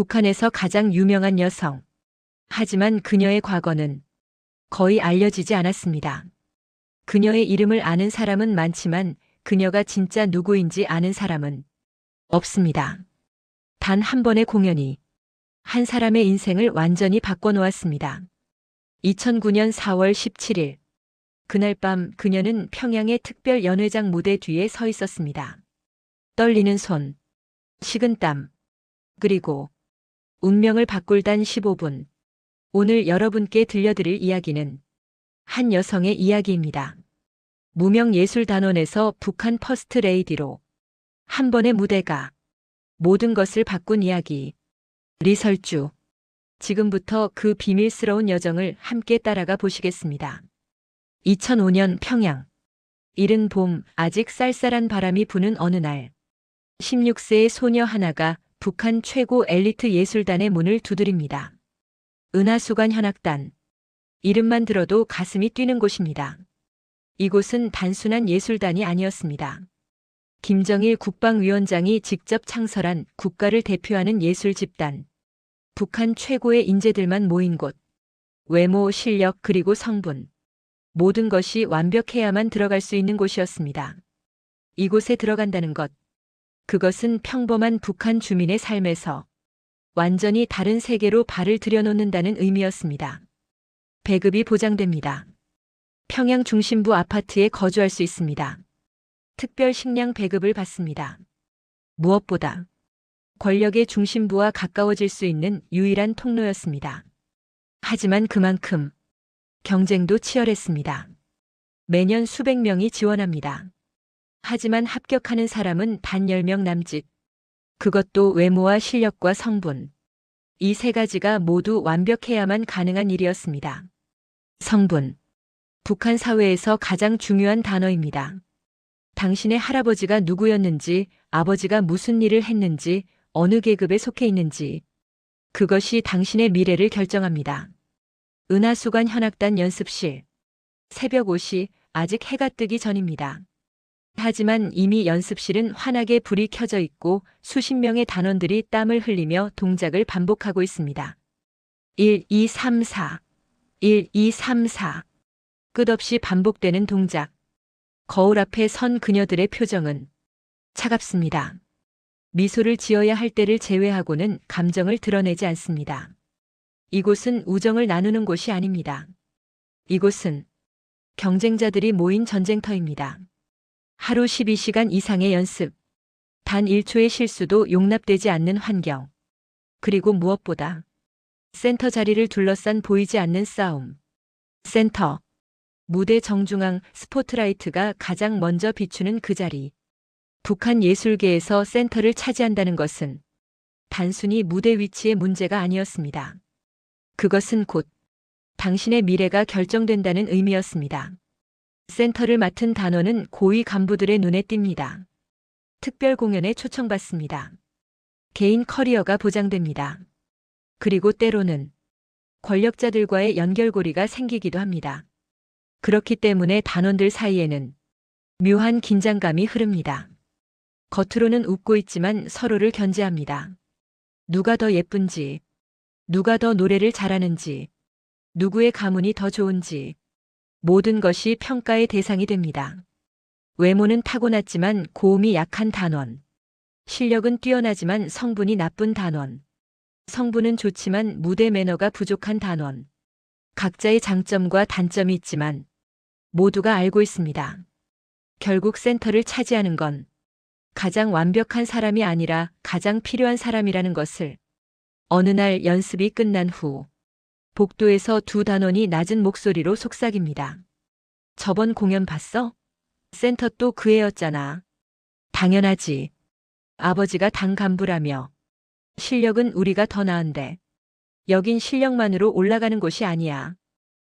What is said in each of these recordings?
북한에서 가장 유명한 여성. 하지만 그녀의 과거는 거의 알려지지 않았습니다. 그녀의 이름을 아는 사람은 많지만 그녀가 진짜 누구인지 아는 사람은 없습니다. 단 한 번의 공연이 한 사람의 인생을 완전히 바꿔놓았습니다. 2009년 4월 17일. 그날 밤 그녀는 평양의 특별 연회장 무대 뒤에 서 있었습니다. 떨리는 손, 식은땀, 그리고 운명을 바꿀 단 15분. 오늘 여러분께 들려드릴 이야기는 한 여성의 이야기입니다. 무명예술단원에서 북한 퍼스트 레이디로 한 번의 무대가 모든 것을 바꾼 이야기. 리설주. 지금부터 그 비밀스러운 여정을 함께 따라가 보시겠습니다. 2005년 평양. 이른 봄, 아직 쌀쌀한 바람이 부는 어느 날, 16세의 소녀 하나가 북한 최고 엘리트 예술단의 문을 두드립니다. 은하수관 현악단. 이름만 들어도 가슴이 뛰는 곳입니다. 이곳은 단순한 예술단이 아니었습니다. 김정일 국방위원장이 직접 창설한 국가를 대표하는 예술 집단. 북한 최고의 인재들만 모인 곳. 외모, 실력, 그리고 성분. 모든 것이 완벽해야만 들어갈 수 있는 곳이었습니다. 이곳에 들어간다는 것. 그것은 평범한 북한 주민의 삶에서 완전히 다른 세계로 발을 들여놓는다는 의미였습니다. 배급이 보장됩니다. 평양 중심부 아파트에 거주할 수 있습니다. 특별 식량 배급을 받습니다. 무엇보다 권력의 중심부와 가까워질 수 있는 유일한 통로였습니다. 하지만 그만큼 경쟁도 치열했습니다. 매년 수백 명이 지원합니다. 하지만 합격하는 사람은 단 10명 남짓. 그것도 외모와 실력과 성분. 이 세 가지가 모두 완벽해야만 가능한 일이었습니다. 성분. 북한 사회에서 가장 중요한 단어입니다. 당신의 할아버지가 누구였는지, 아버지가 무슨 일을 했는지, 어느 계급에 속해 있는지. 그것이 당신의 미래를 결정합니다. 은하수관 현악단 연습실. 새벽 5시, 아직 해가 뜨기 전입니다. 하지만 이미 연습실은 환하게 불이 켜져 있고 수십 명의 단원들이 땀을 흘리며 동작을 반복하고 있습니다. 1, 2, 3, 4. 1, 2, 3, 4. 끝없이 반복되는 동작. 거울 앞에 선 그녀들의 표정은 차갑습니다. 미소를 지어야 할 때를 제외하고는 감정을 드러내지 않습니다. 이곳은 우정을 나누는 곳이 아닙니다. 이곳은 경쟁자들이 모인 전쟁터입니다. 하루 12시간 이상의 연습. 단 1초의 실수도 용납되지 않는 환경. 그리고 무엇보다 센터 자리를 둘러싼 보이지 않는 싸움. 센터. 무대 정중앙, 스포트라이트가 가장 먼저 비추는 그 자리. 북한 예술계에서 센터를 차지한다는 것은 단순히 무대 위치의 문제가 아니었습니다. 그것은 곧 당신의 미래가 결정된다는 의미였습니다. 센터를 맡은 단원은 고위 간부들의 눈에 띕니다. 특별 공연에 초청받습니다. 개인 커리어가 보장됩니다. 그리고 때로는 권력자들과의 연결고리가 생기기도 합니다. 그렇기 때문에 단원들 사이에는 묘한 긴장감이 흐릅니다. 겉으로는 웃고 있지만 서로를 견제합니다. 누가 더 예쁜지, 누가 더 노래를 잘하는지, 누구의 가문이 더 좋은지, 모든 것이 평가의 대상이 됩니다. 외모는 타고났지만 고음이 약한 단원. 실력은 뛰어나지만 성분이 나쁜 단원. 성분은 좋지만 무대 매너가 부족한 단원. 각자의 장점과 단점이 있지만 모두가 알고 있습니다. 결국 센터를 차지하는 건 가장 완벽한 사람이 아니라 가장 필요한 사람이라는 것을. 어느 날 연습이 끝난 후 복도에서 두 단원이 낮은 목소리로 속삭입니다. 저번 공연 봤어? 센터 또 그 애였잖아. 당연하지. 아버지가 당 간부라며. 실력은 우리가 더 나은데. 여긴 실력만으로 올라가는 곳이 아니야.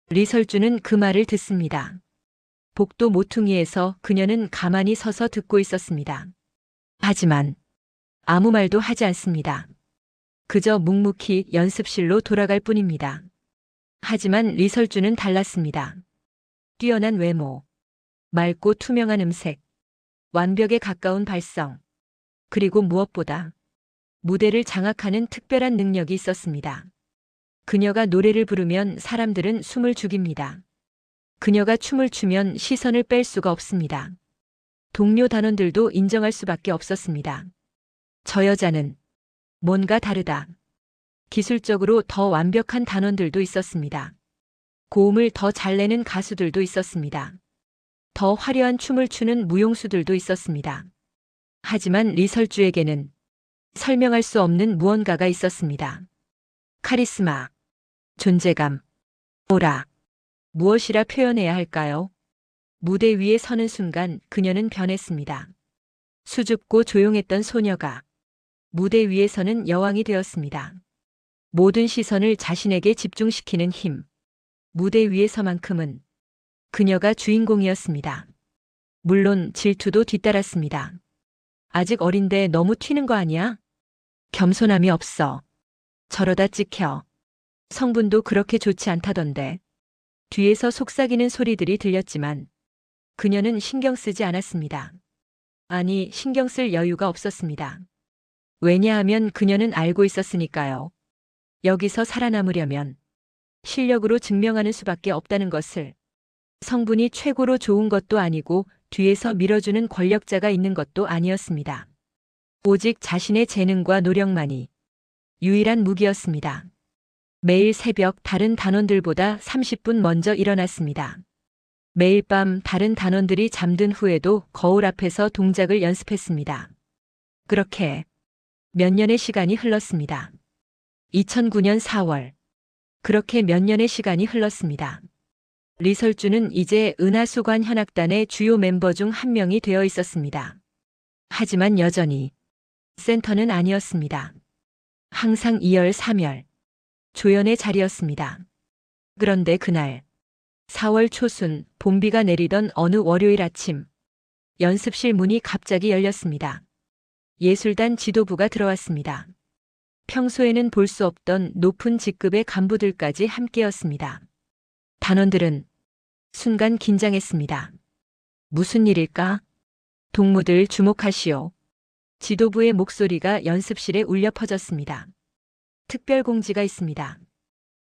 리설주는 그 말을 듣습니다. 복도 모퉁이에서 그녀는 가만히 서서 듣고 있었습니다. 하지만 아무 말도 하지 않습니다. 그저 묵묵히 연습실로 돌아갈 뿐입니다. 하지만 리설주는 달랐습니다. 뛰어난 외모, 맑고 투명한 음색, 완벽에 가까운 발성, 그리고 무엇보다 무대를 장악하는 특별한 능력이 있었습니다. 그녀가 노래를 부르면 사람들은 숨을 죽입니다. 그녀가 춤을 추면 시선을 뺄 수가 없습니다. 동료 단원들도 인정할 수밖에 없었습니다. 저 여자는 뭔가 다르다. 기술적으로 더 완벽한 단원들도 있었습니다. 고음을 더 잘 내는 가수들도 있었습니다. 더 화려한 춤을 추는 무용수들도 있었습니다. 하지만 리설주에게는 설명할 수 없는 무언가가 있었습니다. 카리스마, 존재감, 오라. 무엇이라 표현해야 할까요? 무대 위에 서는 순간 그녀는 변했습니다. 수줍고 조용했던 소녀가 무대 위에서는 여왕이 되었습니다. 모든 시선을 자신에게 집중시키는 힘. 무대 위에서만큼은 그녀가 주인공이었습니다. 물론 질투도 뒤따랐습니다. 아직 어린데 너무 튀는 거 아니야? 겸손함이 없어. 저러다 찍혀. 성분도 그렇게 좋지 않다던데. 뒤에서 속삭이는 소리들이 들렸지만 그녀는 신경 쓰지 않았습니다. 아니, 신경 쓸 여유가 없었습니다. 왜냐하면 그녀는 알고 있었으니까요. 여기서 살아남으려면 실력으로 증명하는 수밖에 없다는 것을. 성분이 최고로 좋은 것도 아니고 뒤에서 밀어주는 권력자가 있는 것도 아니었습니다. 오직 자신의 재능과 노력만이 유일한 무기였습니다. 매일 새벽 다른 단원들보다 30분 먼저 일어났습니다. 매일 밤 다른 단원들이 잠든 후에도 거울 앞에서 동작을 연습했습니다. 그렇게 몇 년의 시간이 흘렀습니다. 2009년 4월. 그렇게 몇 년의 시간이 흘렀습니다. 리설주는 이제 은하수관 현악단의 주요 멤버 중 한 명이 되어 있었습니다. 하지만 여전히 센터는 아니었습니다. 항상 2열 3열. 조연의 자리였습니다. 그런데 그날 4월 초순 봄비가 내리던 어느 월요일 아침 연습실 문이 갑자기 열렸습니다. 예술단 지도부가 들어왔습니다. 평소에는 볼 수 없던 높은 직급의 간부들까지 함께였습니다. 단원들은 순간 긴장했습니다. 무슨 일일까? 동무들 주목하시오. 지도부의 목소리가 연습실에 울려 퍼졌습니다. 특별 공지가 있습니다.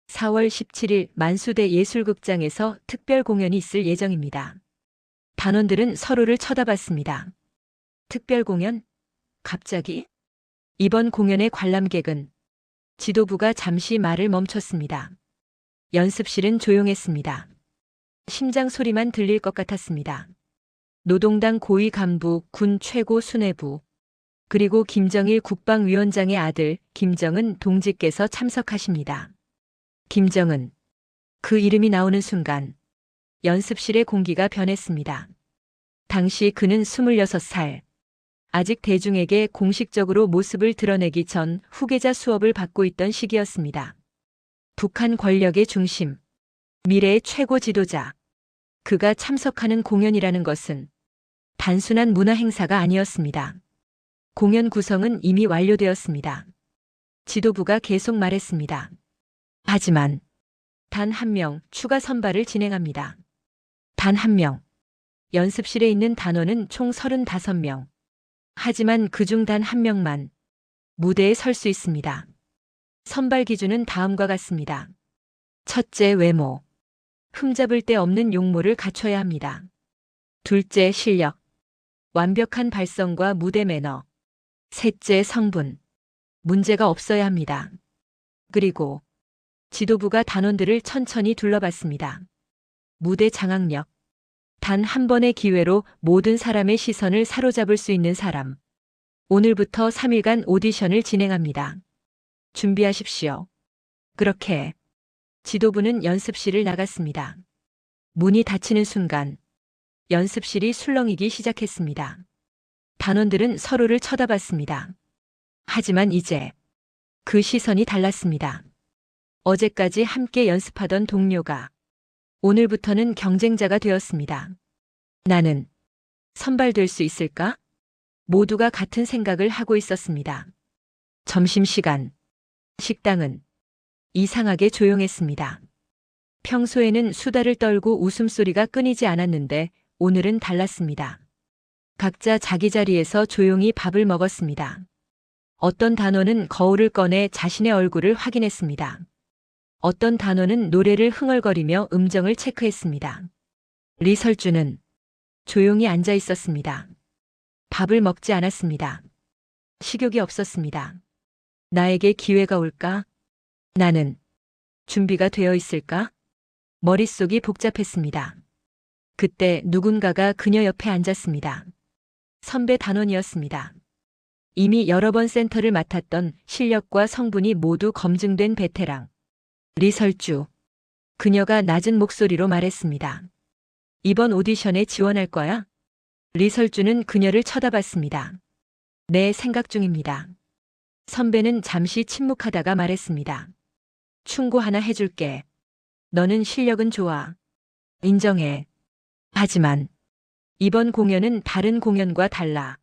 4월 17일 만수대 예술극장에서 특별 공연이 있을 예정입니다. 단원들은 서로를 쳐다봤습니다. 특별 공연? 갑자기? 이번 공연의 관람객은 지도부가 잠시 말을 멈췄습니다. 연습실은 조용했습니다. 심장 소리만 들릴 것 같았습니다. 노동당 고위 간부, 군 최고 수뇌부, 그리고 김정일 국방위원장의 아들 김정은 동지께서 참석하십니다. 김정은. 그 이름이 나오는 순간 연습실의 공기가 변했습니다. 당시 그는 26살. 아직 대중에게 공식적으로 모습을 드러내기 전 후계자 수업을 받고 있던 시기였습니다. 북한 권력의 중심, 미래의 최고 지도자. 그가 참석하는 공연이라는 것은 단순한 문화 행사가 아니었습니다. 공연 구성은 이미 완료되었습니다. 지도부가 계속 말했습니다. 하지만 단 한 명 추가 선발을 진행합니다. 단 한 명. 연습실에 있는 단원은 총 35명. 하지만 그중 단 한 명만 무대에 설 수 있습니다. 선발 기준은 다음과 같습니다. 첫째, 외모. 흠잡을 데 없는 용모를 갖춰야 합니다. 둘째, 실력. 완벽한 발성과 무대 매너. 셋째, 성분. 문제가 없어야 합니다. 그리고 지도부가 단원들을 천천히 둘러봤습니다. 무대 장악력. 단 한 번의 기회로 모든 사람의 시선을 사로잡을 수 있는 사람. 오늘부터 3일간 오디션을 진행합니다. 준비하십시오. 그렇게 지도부는 연습실을 나갔습니다. 문이 닫히는 순간 연습실이 술렁이기 시작했습니다. 단원들은 서로를 쳐다봤습니다. 하지만 이제 그 시선이 달랐습니다. 어제까지 함께 연습하던 동료가 오늘부터는 경쟁자가 되었습니다. 나는 선발될 수 있을까? 모두가 같은 생각을 하고 있었습니다. 점심시간. 식당은 이상하게 조용했습니다. 평소에는 수다를 떨고 웃음소리가 끊이지 않았는데 오늘은 달랐습니다. 각자 자기 자리에서 조용히 밥을 먹었습니다. 어떤 단원은 거울을 꺼내 자신의 얼굴을 확인했습니다. 어떤 단원은 노래를 흥얼거리며 음정을 체크했습니다. 리설주는 조용히 앉아 있었습니다. 밥을 먹지 않았습니다. 식욕이 없었습니다. 나에게 기회가 올까? 나는 준비가 되어 있을까? 머릿속이 복잡했습니다. 그때 누군가가 그녀 옆에 앉았습니다. 선배 단원이었습니다. 이미 여러 번 센터를 맡았던 실력과 성분이 모두 검증된 베테랑. 리설주. 그녀가 낮은 목소리로 말했습니다. 이번 오디션에 지원할 거야? 리설주는 그녀를 쳐다봤습니다. 네, 생각 중입니다. 선배는 잠시 침묵하다가 말했습니다. 충고 하나 해줄게. 너는 실력은 좋아. 인정해. 하지만 이번 공연은 다른 공연과 달라.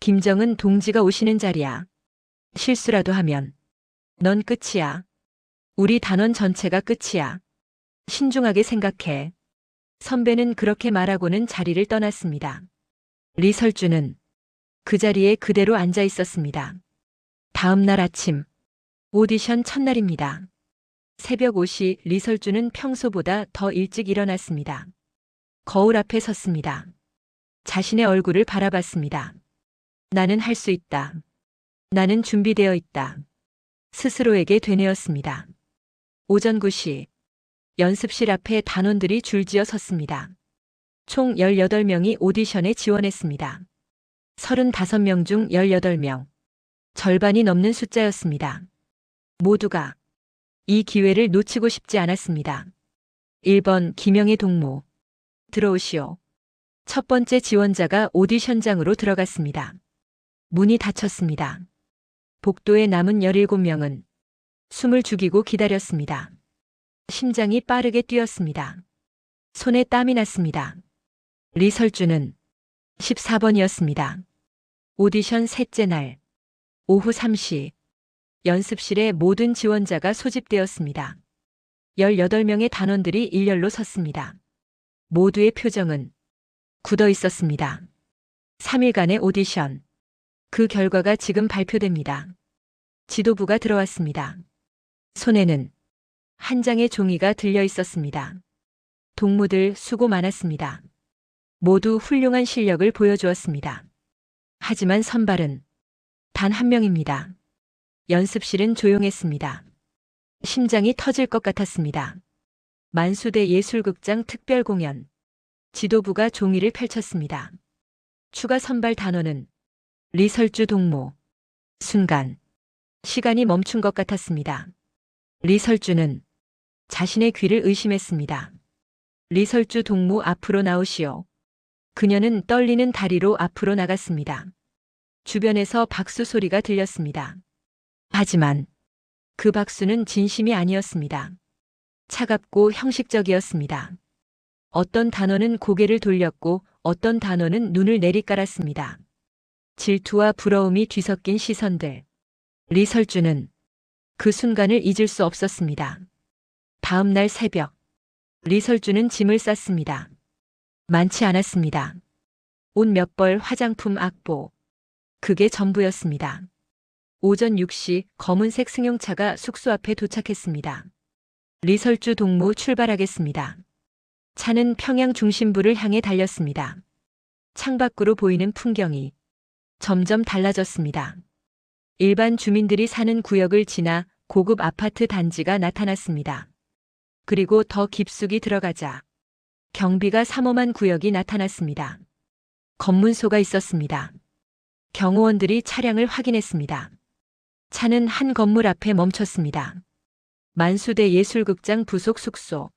김정은 동지가 오시는 자리야. 실수라도 하면 넌 끝이야. 우리 단원 전체가 끝이야. 신중하게 생각해. 선배는 그렇게 말하고는 자리를 떠났습니다. 리설주는 그 자리에 그대로 앉아 있었습니다. 다음 날 아침, 오디션 첫날입니다. 새벽 5시 리설주는 평소보다 더 일찍 일어났습니다. 거울 앞에 섰습니다. 자신의 얼굴을 바라봤습니다. 나는 할 수 있다. 나는 준비되어 있다. 스스로에게 되뇌었습니다. 오전 9시, 연습실 앞에 단원들이 줄지어 섰습니다. 총 18명이 오디션에 지원했습니다. 35명 중 18명. 절반이 넘는 숫자였습니다. 모두가 이 기회를 놓치고 싶지 않았습니다. 1번 김영애 동무. 들어오시오. 첫 번째 지원자가 오디션장으로 들어갔습니다. 문이 닫혔습니다. 복도에 남은 17명은 숨을 죽이고 기다렸습니다. 심장이 빠르게 뛰었습니다. 손에 땀이 났습니다. 리설주는 14번이었습니다. 오디션 셋째 날, 오후 3시, 연습실에 모든 지원자가 소집되었습니다. 18명의 단원들이 일렬로 섰습니다. 모두의 표정은 굳어 있었습니다. 3일간의 오디션. 그 결과가 지금 발표됩니다. 지도부가 들어왔습니다. 손에는 한 장의 종이가 들려 있었습니다. 동무들 수고 많았습니다. 모두 훌륭한 실력을 보여주었습니다. 하지만 선발은 단 한 명입니다. 연습실은 조용했습니다. 심장이 터질 것 같았습니다. 만수대 예술극장 특별 공연. 지도부가 종이를 펼쳤습니다. 추가 선발 단원은 리설주 동무. 순간 시간이 멈춘 것 같았습니다. 리설주는 자신의 귀를 의심했습니다. 리설주 동무 앞으로 나오시오. 그녀는 떨리는 다리로 앞으로 나갔습니다. 주변에서 박수 소리가 들렸습니다. 하지만 그 박수는 진심이 아니었습니다. 차갑고 형식적이었습니다. 어떤 단원은 고개를 돌렸고 어떤 단원은 눈을 내리깔았습니다. 질투와 부러움이 뒤섞인 시선들. 리설주는 그 순간을 잊을 수 없었습니다. 다음 날 새벽, 리설주는 짐을 쌌습니다. 많지 않았습니다. 옷 몇 벌, 화장품, 악보. 그게 전부였습니다. 오전 6시 검은색 승용차가 숙소 앞에 도착했습니다. 리설주 동무 출발하겠습니다. 차는 평양 중심부를 향해 달렸습니다. 창밖으로 보이는 풍경이 점점 달라졌습니다. 일반 주민들이 사는 구역을 지나 고급 아파트 단지가 나타났습니다. 그리고 더 깊숙이 들어가자 경비가 삼엄한 구역이 나타났습니다. 검문소가 있었습니다. 경호원들이 차량을 확인했습니다. 차는 한 건물 앞에 멈췄습니다. 만수대 예술극장 부속 숙소.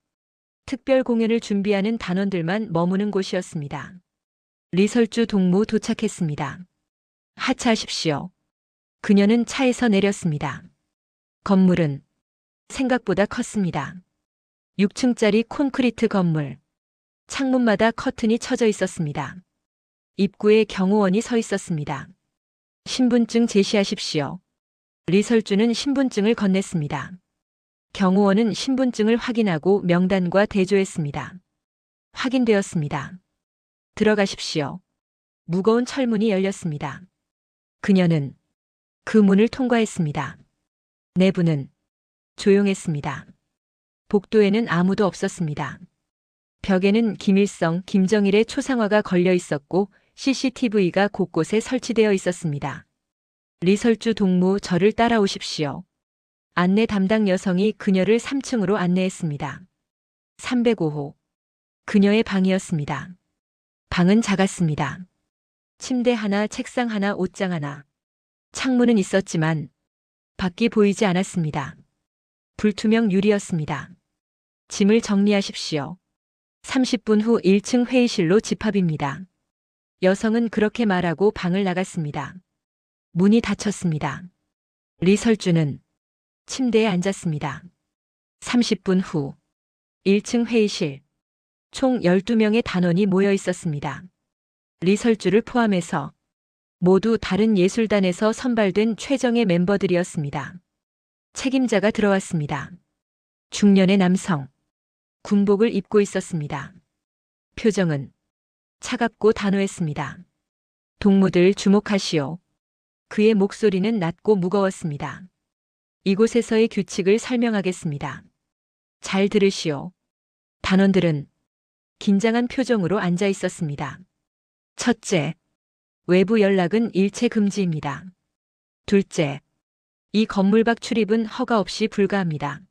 특별 공연을 준비하는 단원들만 머무는 곳이었습니다. 리설주 동무 도착했습니다. 하차하십시오. 그녀는 차에서 내렸습니다. 건물은 생각보다 컸습니다. 6층짜리 콘크리트 건물. 창문마다 커튼이 쳐져 있었습니다. 입구에 경호원이 서 있었습니다. 신분증 제시하십시오. 리설주는 신분증을 건넸습니다. 경호원은 신분증을 확인하고 명단과 대조했습니다. 확인되었습니다. 들어가십시오. 무거운 철문이 열렸습니다. 그녀는 그 문을 통과했습니다. 내부는 조용했습니다. 복도에는 아무도 없었습니다. 벽에는 김일성, 김정일의 초상화가 걸려 있었고 CCTV가 곳곳에 설치되어 있었습니다. 리설주 동무, 저를 따라오십시오. 안내 담당 여성이 그녀를 3층으로 안내했습니다. 305호. 그녀의 방이었습니다. 방은 작았습니다. 침대 하나, 책상 하나, 옷장 하나. 창문은 있었지만 밖이 보이지 않았습니다. 불투명 유리였습니다. 짐을 정리하십시오. 30분 후 1층 회의실로 집합입니다. 여성은 그렇게 말하고 방을 나갔습니다. 문이 닫혔습니다. 리설주는 침대에 앉았습니다. 30분 후 1층 회의실. 총 12명의 단원이 모여 있었습니다. 리설주를 포함해서 모두 다른 예술단에서 선발된 최정예 멤버들이었습니다. 책임자가 들어왔습니다. 중년의 남성. 군복을 입고 있었습니다. 표정은 차갑고 단호했습니다. 동무들 주목하시오. 그의 목소리는 낮고 무거웠습니다. 이곳에서의 규칙을 설명하겠습니다. 잘 들으시오. 단원들은 긴장한 표정으로 앉아 있었습니다. 첫째, 외부 연락은 일체 금지입니다. 둘째, 이 건물 밖 출입은 허가 없이 불가합니다.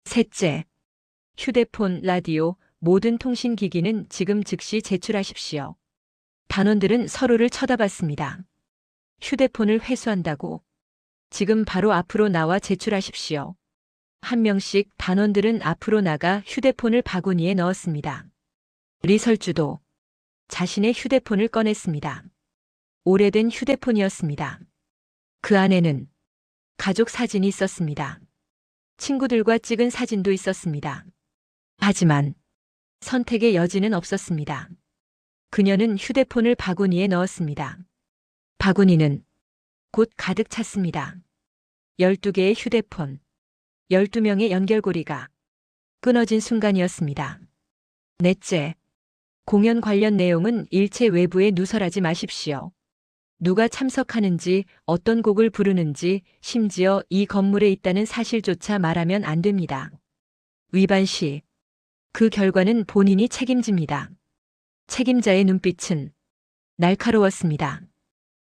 셋째, 휴대폰, 라디오, 모든 통신기기는 지금 즉시 제출하십시오. 단원들은 서로를 쳐다봤습니다. 휴대폰을 회수한다고? 지금 바로 앞으로 나와 제출하십시오. 한 명씩 단원들은 앞으로 나가 휴대폰을 바구니에 넣었습니다. 리설주도 자신의 휴대폰을 꺼냈습니다. 오래된 휴대폰이었습니다. 그 안에는 가족 사진이 있었습니다. 친구들과 찍은 사진도 있었습니다. 하지만 선택의 여지는 없었습니다. 그녀는 휴대폰을 바구니에 넣었습니다. 바구니는 곧 가득 찼습니다. 12개의 휴대폰, 12명의 연결고리가 끊어진 순간이었습니다. 넷째, 공연 관련 내용은 일체 외부에 누설하지 마십시오. 누가 참석하는지, 어떤 곡을 부르는지, 심지어 이 건물에 있다는 사실조차 말하면 안 됩니다. 위반 시 그 결과는 본인이 책임집니다. 책임자의 눈빛은 날카로웠습니다.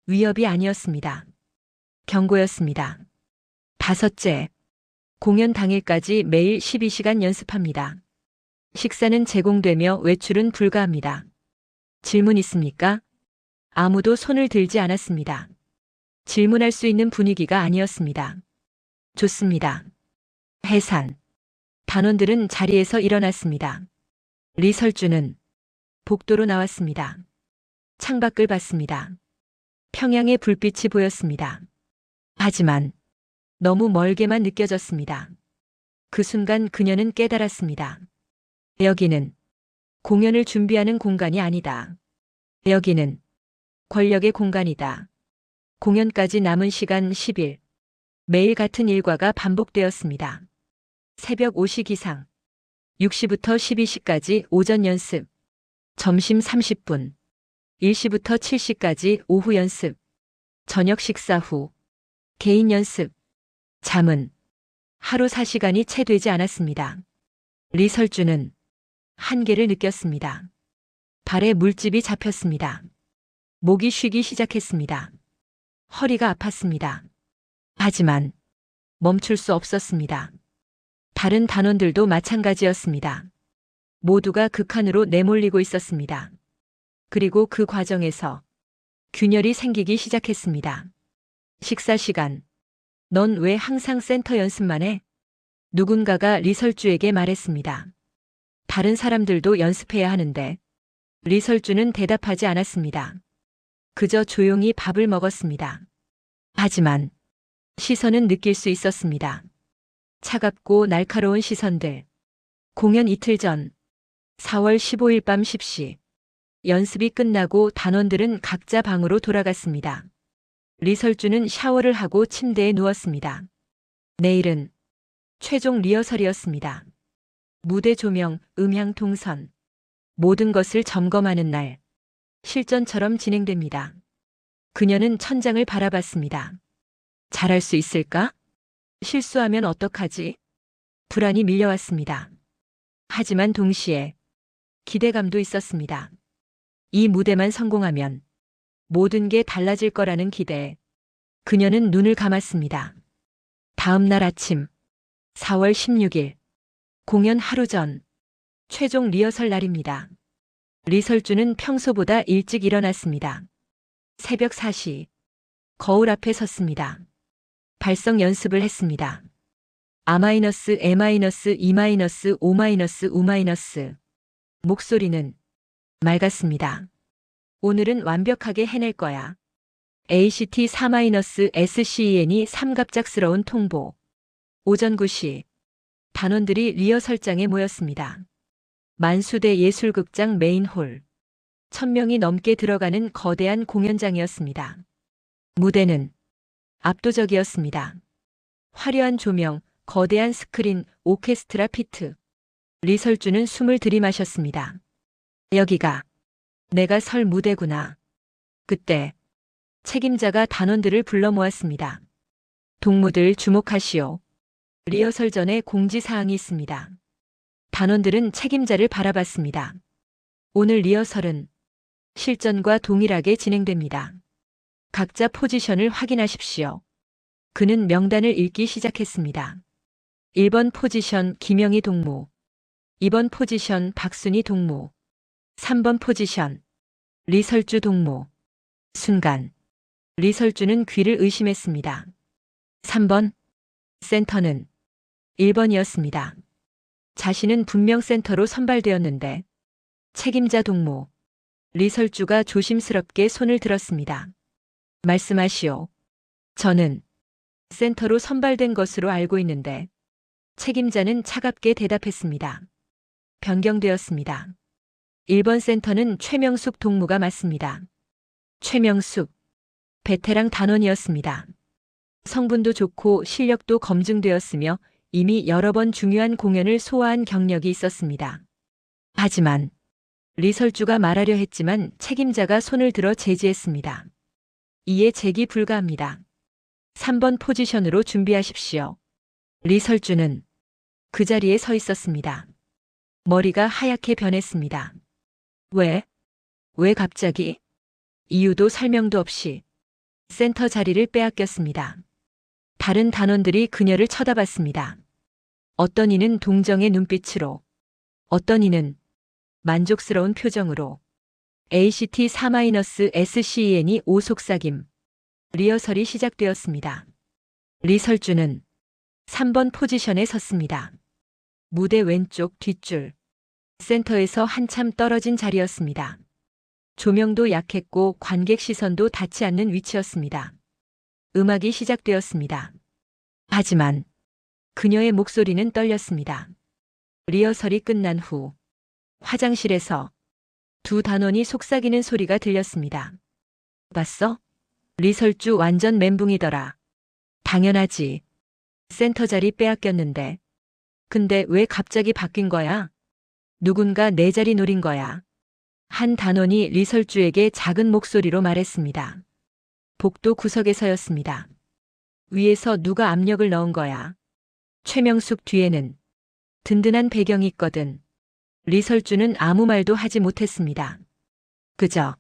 위협이 아니었습니다. 경고였습니다. 다섯째, 공연 당일까지 매일 12시간 연습합니다. 식사는 제공되며 외출은 불가합니다. 질문 있습니까? 아무도 손을 들지 않았습니다. 질문할 수 있는 분위기가 아니었습니다. 좋습니다. 해산. 단원들은 자리에서 일어났습니다. 리설주는 복도로 나왔습니다. 창밖을 봤습니다. 평양의 불빛이 보였습니다. 하지만 너무 멀게만 느껴졌습니다. 그 순간 그녀는 깨달았습니다. 여기는 공연을 준비하는 공간이 아니다. 여기는 권력의 공간이다. 공연까지 남은 시간 10일. 매일 같은 일과가 반복되었습니다. 새벽 5시 기상, 6시부터 12시까지 오전 연습, 점심 30분, 1시부터 7시까지 오후 연습, 저녁 식사 후 개인 연습, 잠은 하루 4시간이 채 되지 않았습니다. 리설주는 한계를 느꼈습니다. 발에 물집이 잡혔습니다. 목이 쉬기 시작했습니다. 허리가 아팠습니다. 하지만 멈출 수 없었습니다. 다른 단원들도 마찬가지였습니다. 모두가 극한으로 내몰리고 있었습니다. 그리고 그 과정에서 균열이 생기기 시작했습니다. 식사 시간. 넌 왜 항상 센터 연습만 해? 누군가가 리설주에게 말했습니다. 다른 사람들도 연습해야 하는데. 리설주는 대답하지 않았습니다. 그저 조용히 밥을 먹었습니다. 하지만 시선은 느낄 수 있었습니다. 차갑고 날카로운 시선들. 공연 이틀 전 4월 15일 밤 10시. 연습이 끝나고 단원들은 각자 방으로 돌아갔습니다. 리설주는 샤워를 하고 침대에 누웠습니다. 내일은 최종 리허설이었습니다. 무대 조명, 음향 동선. 모든 것을 점검하는 날. 실전처럼 진행됩니다. 그녀는 천장을 바라봤습니다. 잘할 수 있을까? 실수하면 어떡하지? 불안이 밀려왔습니다. 하지만 동시에 기대감도 있었습니다. 이 무대만 성공하면 모든 게 달라질 거라는 기대에 그녀는 눈을 감았습니다. 다음 날 아침 4월 16일 공연 하루 전 최종 리허설 날입니다. 리설주는 평소보다 일찍 일어났습니다. 새벽 4시 거울 앞에 섰습니다. 발성 연습을 했습니다. A-, E-, E-, O-, U-. 목소리는 맑았습니다. 오늘은 완벽하게 해낼 거야. ACT 4-SCEN이 삼갑작스러운 통보. 오전 9시 단원들이 리허설장에 모였습니다. 만수대 예술극장 메인홀. 1000명이 넘게 들어가는 거대한 공연장이었습니다. 무대는 압도적이었습니다. 화려한 조명, 거대한 스크린, 오케스트라 피트. 리설주는 숨을 들이마셨습니다. 여기가 내가 설 무대구나. 그때 책임자가 단원들을 불러 모았습니다. 동무들 주목하시오. 리허설 전에 공지사항이 있습니다. 단원들은 책임자를 바라봤습니다. 오늘 리허설은 실전과 동일하게 진행됩니다. 각자 포지션을 확인하십시오. 그는 명단을 읽기 시작했습니다. 1번 포지션 김영희 동무, 2번 포지션 박순희 동무, 3번 포지션 리설주 동무. 순간 리설주는 귀를 의심했습니다. 3번 센터는 1번이었습니다. 자신은 분명 센터로 선발되었는데 책임자 동무 리설주가 조심스럽게 손을 들었습니다. 말씀하시오. 저는 센터로 선발된 것으로 알고 있는데 책임자는 차갑게 대답했습니다. 변경되었습니다. 1번 센터는 최명숙 동무가 맞습니다. 최명숙 베테랑 단원이었습니다. 성분도 좋고 실력도 검증되었으며 이미 여러 번 중요한 공연을 소화한 경력이 있었습니다. 하지만 리설주가 말하려 했지만 책임자가 손을 들어 제지했습니다. 이에 제기 불가합니다. 3번 포지션으로 준비하십시오. 리설주는 그 자리에 서 있었습니다. 머리가 하얗게 변했습니다. 왜 갑자기? 이유도 설명도 없이 센터 자리를 빼앗겼습니다. 다른 단원들이 그녀를 쳐다봤습니다. 어떤 이는 동정의 눈빛으로, 어떤 이는 만족스러운 표정으로. ACT 4-SCEN이 오속삭임. 리허설이 시작되었습니다. 리설주는 3번 포지션에 섰습니다. 무대 왼쪽 뒷줄. 센터에서 한참 떨어진 자리였습니다. 조명도 약했고 관객 시선도 닿지 않는 위치였습니다. 음악이 시작되었습니다. 하지만 그녀의 목소리는 떨렸습니다. 리허설이 끝난 후 화장실에서 두 단원이 속삭이는 소리가 들렸습니다. 봤어? 리설주 완전 멘붕이더라. 당연하지. 센터 자리 빼앗겼는데. 근데 왜 갑자기 바뀐 거야? 누군가 내 자리 노린 거야. 한 단원이 리설주에게 작은 목소리로 말했습니다. 복도 구석에 서였습니다. 위에서 누가 압력을 넣은 거야. 최명숙 뒤에는 든든한 배경이 있거든. 리설주는 아무 말도 하지 못했습니다. 그저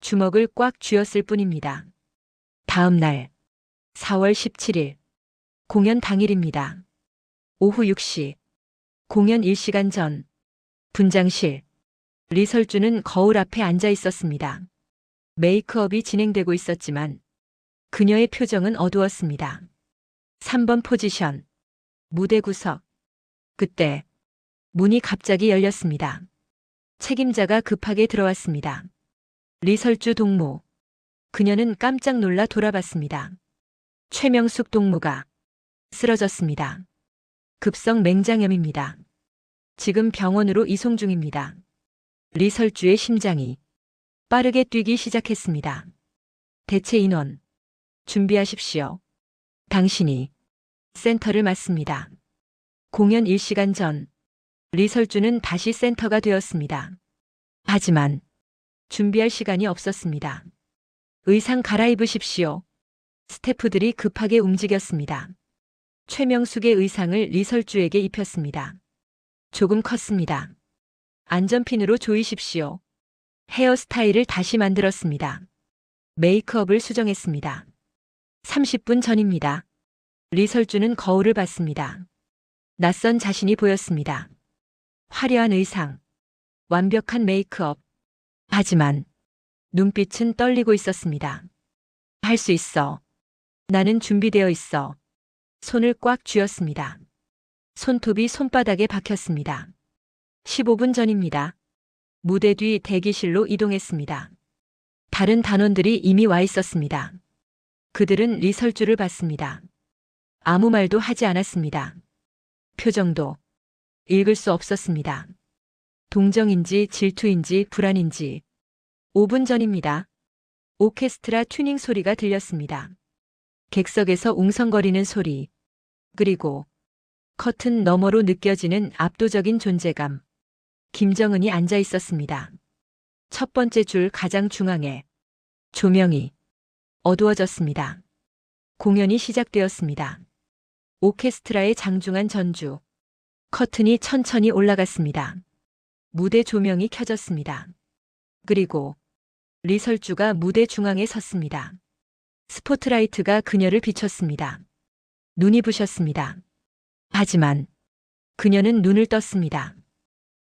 주먹을 꽉 쥐었을 뿐입니다. 다음 날 4월 17일 공연 당일입니다. 오후 6시 공연 1시간 전 분장실. 리설주는 거울 앞에 앉아 있었습니다. 메이크업이 진행되고 있었지만 그녀의 표정은 어두웠습니다. 3번 포지션. 무대 구석. 그때 문이 갑자기 열렸습니다. 책임자가 급하게 들어왔습니다. 리설주 동무. 그녀는 깜짝 놀라 돌아봤습니다. 최명숙 동무가 쓰러졌습니다. 급성 맹장염입니다. 지금 병원으로 이송 중입니다. 리설주의 심장이 빠르게 뛰기 시작했습니다. 대체 인원 준비하십시오. 당신이 센터를 맡습니다. 공연 1시간 전 리설주는 다시 센터가 되었습니다. 하지만 준비할 시간이 없었습니다. 의상 갈아입으십시오. 스태프들이 급하게 움직였습니다. 최명숙의 의상을 리설주에게 입혔습니다. 조금 컸습니다. 안전핀으로 조이십시오. 헤어스타일을 다시 만들었습니다. 메이크업을 수정했습니다. 30분 전입니다. 리설주는 거울을 봤습니다. 낯선 자신이 보였습니다. 화려한 의상, 완벽한 메이크업. 하지만 눈빛은 떨리고 있었습니다. 할 수 있어. 나는 준비되어 있어. 손을 꽉 쥐었습니다. 손톱이 손바닥에 박혔습니다. 15분 전입니다. 무대 뒤 대기실로 이동했습니다. 다른 단원들이 이미 와 있었습니다. 그들은 리설주를 봤습니다. 아무 말도 하지 않았습니다. 표정도 읽을 수 없었습니다. 동정인지 질투인지 불안인지. 5분 전입니다. 오케스트라 튜닝 소리가 들렸습니다. 객석에서 웅성거리는 소리. 그리고 커튼 너머로 느껴지는 압도적인 존재감. 김정은이 앉아 있었습니다. 첫 번째 줄 가장 중앙에. 조명이 어두워졌습니다. 공연이 시작되었습니다. 오케스트라의 장중한 전주. 커튼이 천천히 올라갔습니다. 무대 조명이 켜졌습니다. 그리고 리설주가 무대 중앙에 섰습니다. 스포트라이트가 그녀를 비췄습니다. 눈이 부셨습니다. 하지만 그녀는 눈을 떴습니다.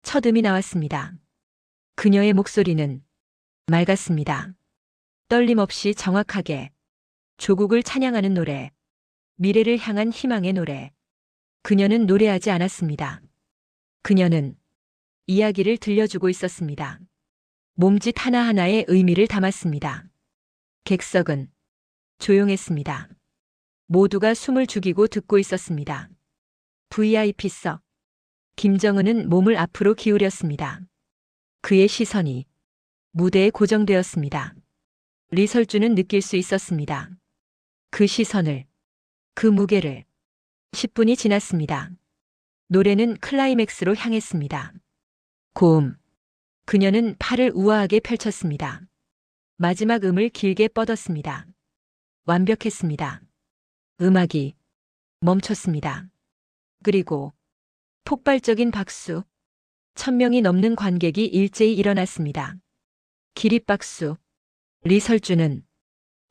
첫 음이 나왔습니다. 그녀의 목소리는 맑았습니다. 떨림 없이 정확하게 조국을 찬양하는 노래, 미래를 향한 희망의 노래. 그녀는 노래하지 않았습니다. 그녀는 이야기를 들려주고 있었습니다. 몸짓 하나하나에 의미를 담았습니다. 객석은 조용했습니다. 모두가 숨을 죽이고 듣고 있었습니다. VIP석. 김정은은 몸을 앞으로 기울였습니다. 그의 시선이 무대에 고정되었습니다. 리설주는 느낄 수 있었습니다. 그 시선을, 그 무게를. 10분이 지났습니다. 노래는 클라이맥스로 향했습니다. 고음. 그녀는 팔을 우아하게 펼쳤습니다. 마지막 음을 길게 뻗었습니다. 완벽했습니다. 음악이 멈췄습니다. 그리고 폭발적인 박수. 1000명이 넘는 관객이 일제히 일어났습니다. 기립박수. 리설주는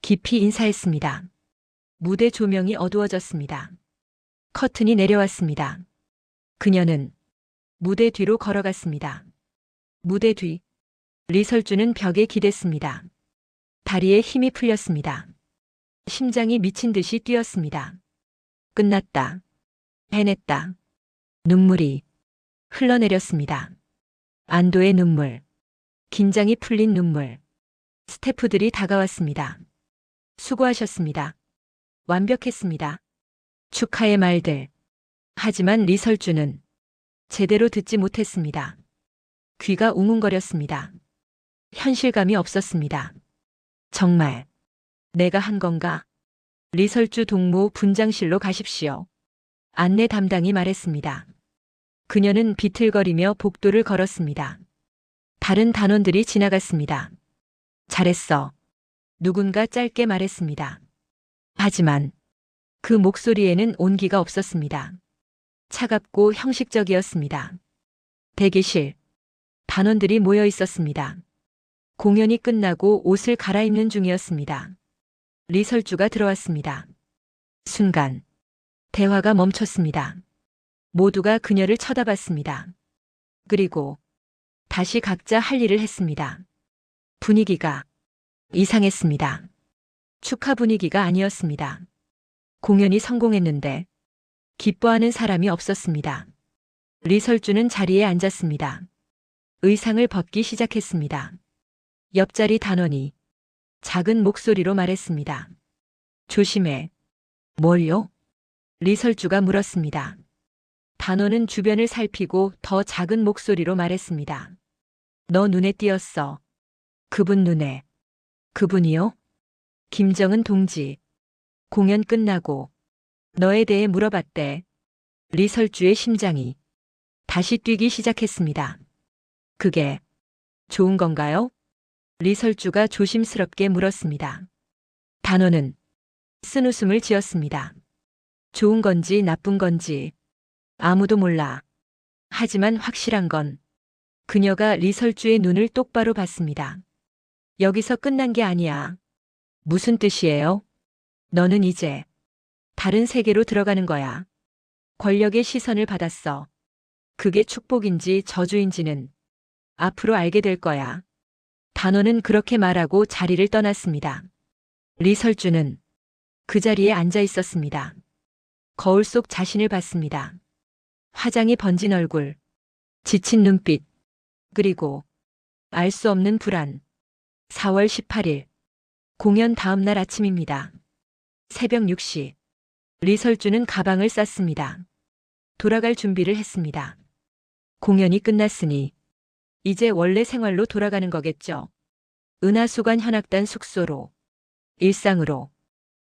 깊이 인사했습니다. 무대 조명이 어두워졌습니다. 커튼이 내려왔습니다. 그녀는 무대 뒤로 걸어갔습니다. 무대 뒤. 리설주는 벽에 기댔습니다. 다리에 힘이 풀렸습니다. 심장이 미친 듯이 뛰었습니다. 끝났다. 해냈다. 눈물이 흘러내렸습니다. 안도의 눈물. 긴장이 풀린 눈물. 스태프들이 다가왔습니다. 수고하셨습니다. 완벽했습니다. 축하의 말들. 하지만 리설주는 제대로 듣지 못했습니다. 귀가 웅웅거렸습니다. 현실감이 없었습니다. 정말 내가 한 건가? 리설주 동무 분장실로 가십시오. 안내 담당이 말했습니다. 그녀는 비틀거리며 복도를 걸었습니다. 다른 단원들이 지나갔습니다. 잘했어. 누군가 짧게 말했습니다. 하지만 그 목소리에는 온기가 없었습니다. 차갑고 형식적이었습니다. 대기실. 단원들이 모여 있었습니다. 공연이 끝나고 옷을 갈아입는 중이었습니다. 리설주가 들어왔습니다. 순간 대화가 멈췄습니다. 모두가 그녀를 쳐다봤습니다. 그리고 다시 각자 할 일을 했습니다. 분위기가 이상했습니다. 축하 분위기가 아니었습니다. 공연이 성공했는데 기뻐하는 사람이 없었습니다. 리설주는 자리에 앉았습니다. 의상을 벗기 시작했습니다. 옆자리 단원이 작은 목소리로 말했습니다. 조심해. 뭘요? 리설주가 물었습니다. 단원은 주변을 살피고 더 작은 목소리로 말했습니다. 너 눈에 띄었어. 그분 눈에. 그분이요? 김정은 동지. 공연 끝나고 너에 대해 물어봤대. 리설주의 심장이 다시 뛰기 시작했습니다. 그게 좋은 건가요? 리설주가 조심스럽게 물었습니다. 단원은 쓴웃음을 지었습니다. 좋은 건지 나쁜 건지 아무도 몰라. 하지만 확실한 건 그녀가 리설주의 눈을 똑바로 봤습니다. 여기서 끝난 게 아니야. 무슨 뜻이에요? 너는 이제 다른 세계로 들어가는 거야. 권력의 시선을 받았어. 그게 축복인지 저주인지는 앞으로 알게 될 거야. 단원은 그렇게 말하고 자리를 떠났습니다. 리설주는 그 자리에 앉아 있었습니다. 거울 속 자신을 봤습니다. 화장이 번진 얼굴, 지친 눈빛, 그리고 알 수 없는 불안. 4월 18일 공연 다음 날 아침입니다. 새벽 6시 리설주는 가방을 쌌습니다. 돌아갈 준비를 했습니다. 공연이 끝났으니 이제 원래 생활로 돌아가는 거겠죠. 은하수관 현악단 숙소로, 일상으로.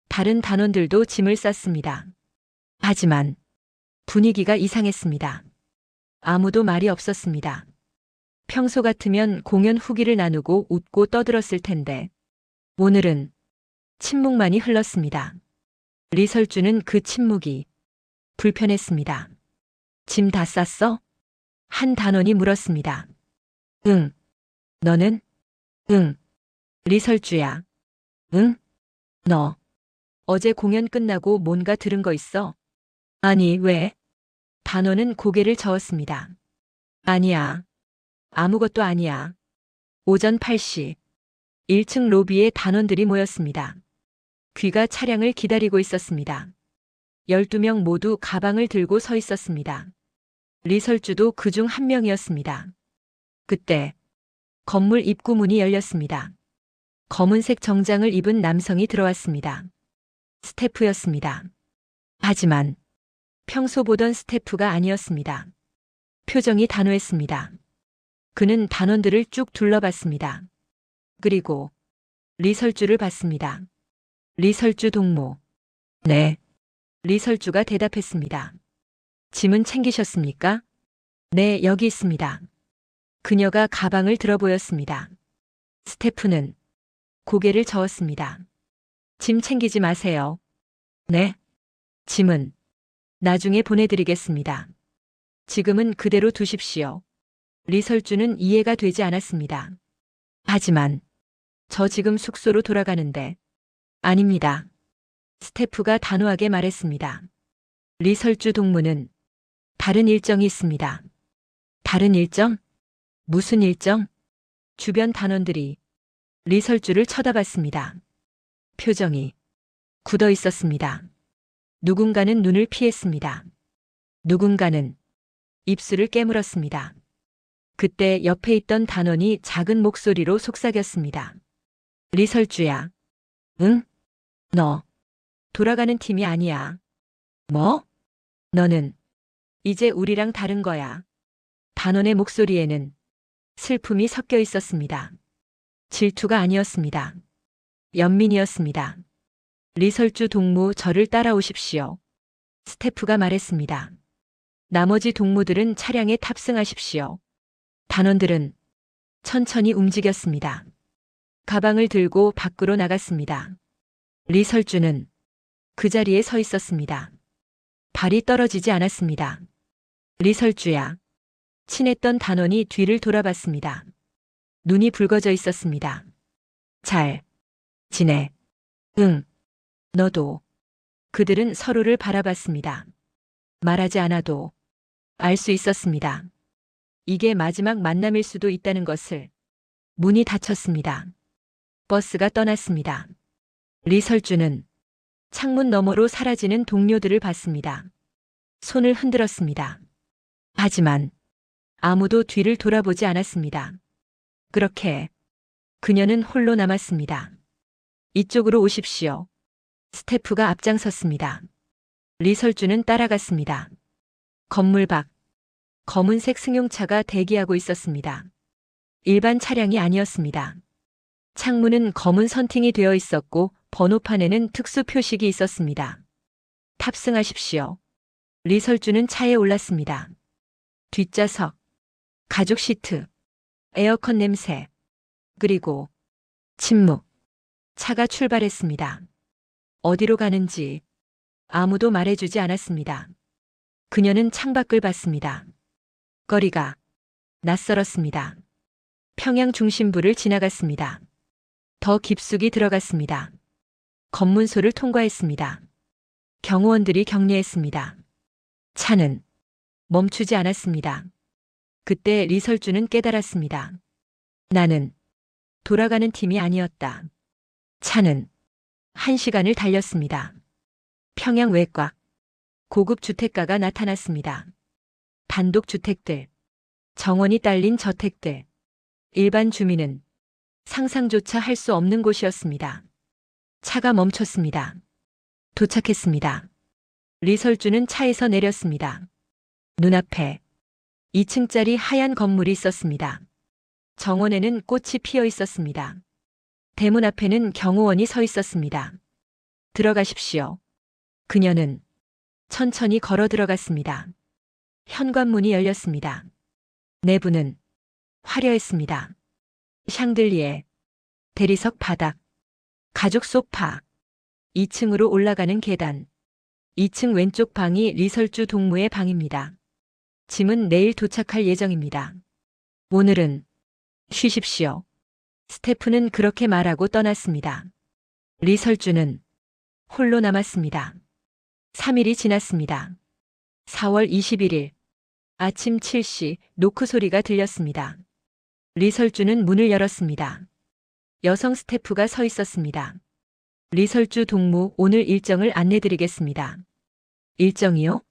다른 단원들도 짐을 쌌습니다. 하지만 분위기가 이상했습니다. 아무도 말이 없었습니다. 평소 같으면 공연 후기를 나누고 웃고 떠들었을 텐데 오늘은 침묵만이 흘렀습니다. 리설주는 그 침묵이 불편했습니다. 짐 다 쌌어? 한 단원이 물었습니다. 응. 너는? 응. 리설주야. 응? 너. 어제 공연 끝나고 뭔가 들은 거 있어? 아니, 왜? 단원은 고개를 저었습니다. 아니야. 아무것도 아니야. 오전 8시. 1층 로비에 단원들이 모였습니다. 귀가 차량을 기다리고 있었습니다. 12명 모두 가방을 들고 서 있었습니다. 리설주도 그중 한 명이었습니다. 그때 건물 입구 문이 열렸습니다. 검은색 정장을 입은 남성이 들어왔습니다. 스태프였습니다. 하지만 평소 보던 스태프가 아니었습니다. 표정이 단호했습니다. 그는 단원들을 쭉 둘러봤습니다. 그리고 리설주를 봤습니다. 리설주 동무. 네. 리설주가 대답했습니다. 짐은 챙기셨습니까? 네, 여기 있습니다. 그녀가 가방을 들어 보였습니다. 스태프는 고개를 저었습니다. 짐 챙기지 마세요. 네. 짐은 나중에 보내드리겠습니다. 지금은 그대로 두십시오. 리설주는 이해가 되지 않았습니다. 하지만 저 지금 숙소로 돌아가는데. 아닙니다. 스태프가 단호하게 말했습니다. 리설주 동무는 다른 일정이 있습니다. 다른 일정? 무슨 일정? 주변 단원들이 리설주를 쳐다봤습니다. 표정이 굳어 있었습니다. 누군가는 눈을 피했습니다. 누군가는 입술을 깨물었습니다. 그때 옆에 있던 단원이 작은 목소리로 속삭였습니다. 리설주야. 응? 너 돌아가는 팀이 아니야. 뭐? 너는 이제 우리랑 다른 거야. 단원의 목소리에는 슬픔이 섞여 있었습니다. 질투가 아니었습니다. 연민이었습니다. 리설주 동무 저를 따라오십시오. 스태프가 말했습니다. 나머지 동무들은 차량에 탑승하십시오. 단원들은 천천히 움직였습니다. 가방을 들고 밖으로 나갔습니다. 리설주는 그 자리에 서 있었습니다. 발이 떨어지지 않았습니다. 리설주야. 친했던 단원이 뒤를 돌아봤습니다. 눈이 붉어져 있었습니다. 잘 지내. 응. 너도. 그들은 서로를 바라봤습니다. 말하지 않아도 알 수 있었습니다. 이게 마지막 만남일 수도 있다는 것을. 문이 닫혔습니다. 버스가 떠났습니다. 리설주는 창문 너머로 사라지는 동료들을 봤습니다. 손을 흔들었습니다. 하지만 아무도 뒤를 돌아보지 않았습니다. 그렇게 그녀는 홀로 남았습니다. 이쪽으로 오십시오. 스태프가 앞장섰습니다. 리설주는 따라갔습니다. 건물 밖 검은색 승용차가 대기하고 있었습니다. 일반 차량이 아니었습니다. 창문은 검은 선팅이 되어 있었고 번호판에는 특수 표식이 있었습니다. 탑승하십시오. 리설주는 차에 올랐습니다. 뒷좌석, 가죽 시트, 에어컨 냄새, 그리고 침묵. 차가 출발했습니다. 어디로 가는지 아무도 말해주지 않았습니다. 그녀는 창밖을 봤습니다. 거리가 낯설었습니다. 평양 중심부를 지나갔습니다. 더 깊숙이 들어갔습니다. 검문소를 통과했습니다. 경호원들이 격려했습니다. 차는 멈추지 않았습니다. 그때 리설주는 깨달았습니다. 나는 돌아가는 팀이 아니었다. 차는 1시간을 달렸습니다. 평양 외곽 고급 주택가가 나타났습니다. 단독 주택들, 정원이 딸린 저택들, 일반 주민은 상상조차 할 수 없는 곳이었습니다. 차가 멈췄습니다. 도착했습니다. 리설주는 차에서 내렸습니다. 눈앞에 2층짜리 하얀 건물이 있었습니다. 정원에는 꽃이 피어 있었습니다. 대문 앞에는 경호원이 서 있었습니다. 들어가십시오. 그녀는 천천히 걸어 들어갔습니다. 현관문이 열렸습니다. 내부는 화려했습니다. 샹들리에, 대리석 바닥, 가죽 소파, 2층으로 올라가는 계단, 2층 왼쪽 방이 리설주 동무의 방입니다. 짐은 내일 도착할 예정입니다. 오늘은 쉬십시오. 스태프는 그렇게 말하고 떠났습니다. 리설주는 홀로 남았습니다. 3일이 지났습니다. 4월 21일 아침 7시 노크 소리가 들렸습니다. 리설주는 문을 열었습니다. 여성 스태프가 서 있었습니다. 리설주 동무 오늘 일정을 안내드리겠습니다. 일정이요?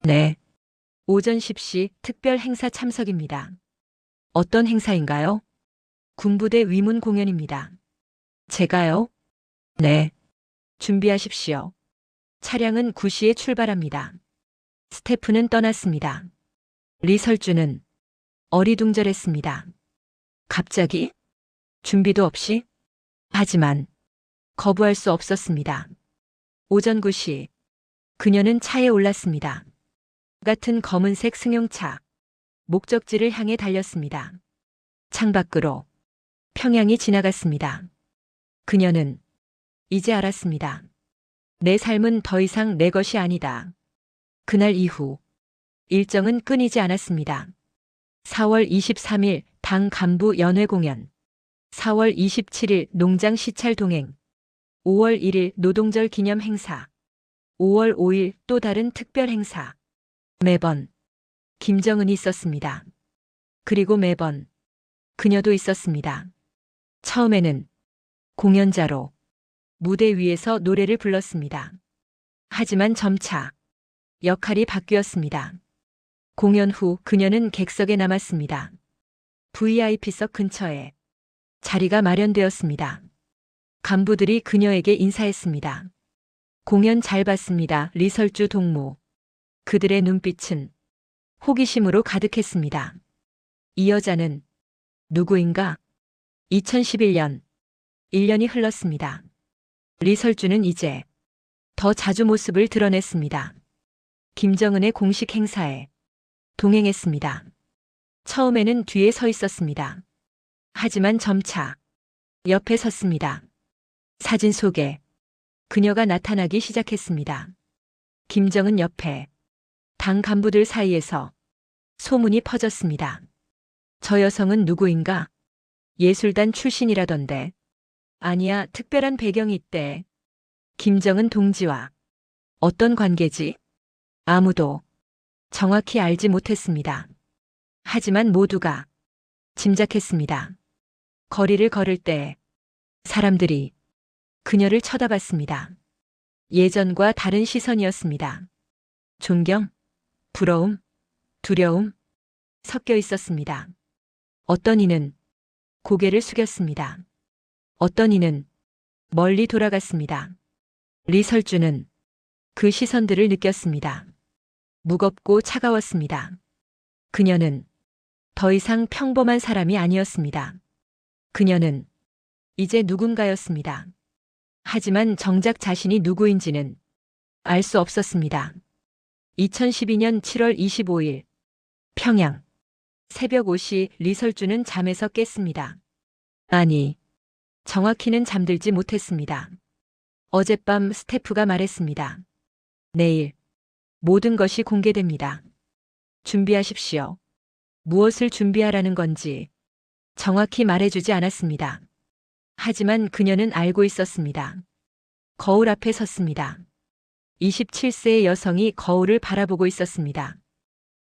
네. 오전 10시 특별 행사 참석입니다. 어떤 행사인가요? 군부대 위문 공연입니다. 제가요? 네. 준비하십시오. 차량은 9시에 출발합니다. 스태프는 떠났습니다. 리설주는 어리둥절했습니다. 갑자기? 준비도 없이? 하지만 거부할 수 없었습니다. 오전 9시 그녀는 차에 올랐습니다. 같은 검은색 승용차. 목적지를 향해 달렸습니다. 창밖으로 평양이 지나갔습니다. 그녀는 이제 알았습니다. 내 삶은 더 이상 내 것이 아니다. 그날 이후 일정은 끊이지 않았습니다. 4월 23일 당 간부 연회 공연, 4월 27일 농장 시찰 동행, 5월 1일 노동절 기념 행사, 5월 5일 또 다른 특별 행사. 매번 김정은이 있었습니다. 그리고 매번 그녀도 있었습니다. 처음에는 공연자로 무대 위에서 노래를 불렀습니다. 하지만 점차 역할이 바뀌었습니다. 공연 후 그녀는 객석에 남았습니다. VIP석 근처에 자리가 마련되었습니다. 간부들이 그녀에게 인사했습니다. 공연 잘 봤습니다. 리설주 동무. 그들의 눈빛은 호기심으로 가득했습니다. 이 여자는 누구인가? 2011년 1년이 흘렀습니다. 리설주는 이제 더 자주 모습을 드러냈습니다. 김정은의 공식 행사에 동행했습니다. 처음에는 뒤에 서 있었습니다. 하지만 점차 옆에 섰습니다. 사진 속에 그녀가 나타나기 시작했습니다. 김정은 옆에 당 간부들 사이에서 소문이 퍼졌습니다. 저 여성은 누구인가? 예술단 출신이라던데. 아니야, 특별한 배경이 있대. 김정은 동지와 어떤 관계지? 아무도 정확히 알지 못했습니다. 하지만 모두가 짐작했습니다. 거리를 걸을 때 사람들이 그녀를 쳐다봤습니다. 예전과 다른 시선이었습니다. 존경, 부러움, 두려움 섞여 있었습니다. 어떤 이는 고개를 숙였습니다. 어떤 이는 멀리 돌아갔습니다. 리설주는 그 시선들을 느꼈습니다. 무겁고 차가웠습니다. 그녀는 더 이상 평범한 사람이 아니었습니다. 그녀는 이제 누군가였습니다. 하지만 정작 자신이 누구인지는 알 수 없었습니다. 2012년 7월 25일 평양 새벽 5시 리설주는 잠에서 깼습니다. 아니, 정확히는 잠들지 못했습니다. 어젯밤 스태프가 말했습니다. 내일 모든 것이 공개됩니다. 준비하십시오. 무엇을 준비하라는 건지 정확히 말해주지 않았습니다. 하지만 그녀는 알고 있었습니다. 거울 앞에 섰습니다. 27세의 여성이 거울을 바라보고 있었습니다.